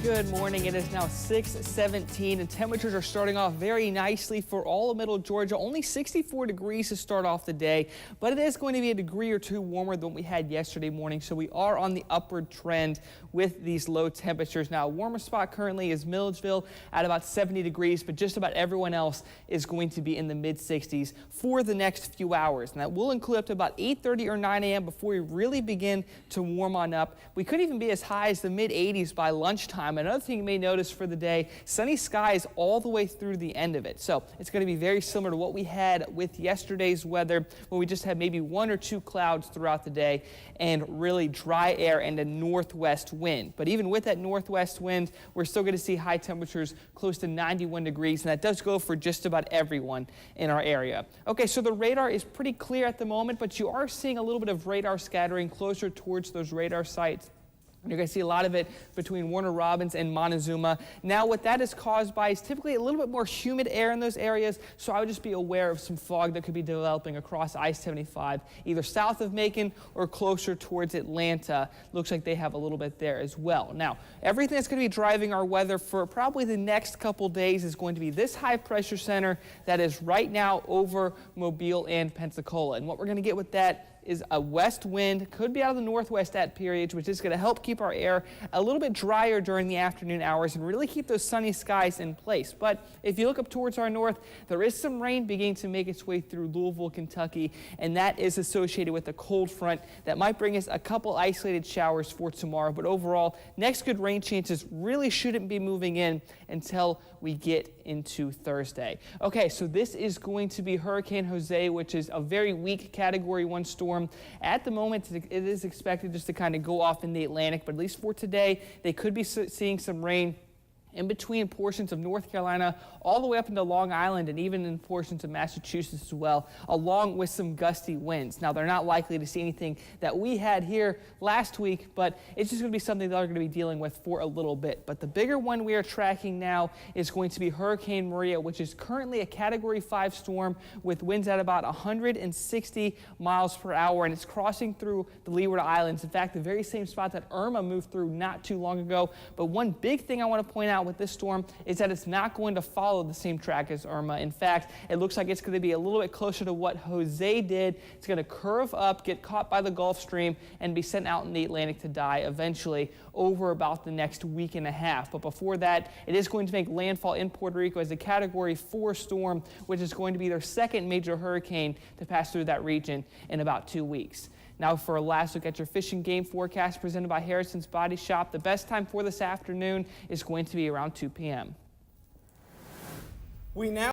Good morning. It is now 6:17 and temperatures are starting off very nicely for all of middle Georgia. Only 64 degrees to start off the day, but it is going to be a degree or two warmer than what we had yesterday morning. So we are on the upward trend with these low temperatures. Now, a warmer spot currently is Milledgeville at about 70 degrees, but just about everyone else is going to be in the mid 60s for the next few hours. And that will include up to about 8:30 or 9 a.m. before we really begin to warm on up. We could even be as high as the mid 80s by lunchtime. Another thing you may notice for the day, sunny skies all the way through the end of it. So it's going to be very similar to what we had with yesterday's weather, where we just had maybe one or two clouds throughout the day and really dry air and a northwest wind. But even with that northwest wind, we're still going to see high temperatures close to 91 degrees, and that does go for just about everyone in our area. Okay, so the radar is pretty clear at the moment, but you are seeing a little bit of radar scattering closer towards those radar sites. You're going to see a lot of it between Warner Robins and Montezuma. Now, what that is caused by is typically a little bit more humid air in those areas, so I would just be aware of some fog that could be developing across I-75, either south of Macon or closer towards Atlanta. Looks like they have a little bit there as well. Now, everything that's going to be driving our weather for probably the next couple days is going to be this high pressure center that is right now over Mobile and Pensacola. And what we're going to get with that is a west wind, could be out of the northwest at periods, which is going to help keep our air a little bit drier during the afternoon hours and really keep those sunny skies in place. But if you look up towards our north, there is some rain beginning to make its way through Louisville, Kentucky, and that is associated with a cold front that might bring us a couple isolated showers for tomorrow. But overall, next good rain chances really shouldn't be moving in until we get into Thursday. Okay, so this is going to be Hurricane Jose, which is a very weak Category 1 storm. At the moment, it is expected just to kind of go off in the Atlantic, but at least for today, they could be seeing some rain in between portions of North Carolina, all the way up into Long Island, and even in portions of Massachusetts as well, along with some gusty winds. Now, they're not likely to see anything that we had here last week, but it's just going to be something that they're going to be dealing with for a little bit. But the bigger one we are tracking now is going to be Hurricane Maria, which is currently a Category 5 storm with winds at about 160 miles per hour, and it's crossing through the Leeward Islands. In fact, the very same spot that Irma moved through not too long ago. But one big thing I want to point out with this storm is that it's not going to follow the same track as Irma. In fact, it looks like it's going to be a little bit closer to what Jose did. It's going to curve up, get caught by the Gulf Stream, and be sent out in the Atlantic to die eventually over about the next week and a half. But before that, it is going to make landfall in Puerto Rico as a Category 4 storm, which is going to be their second major hurricane to pass through that region in about 2 weeks. Now for a last look at your fish and game forecast presented by Harrison's Body Shop. The best time for this afternoon is going to be around 2 p.m. We now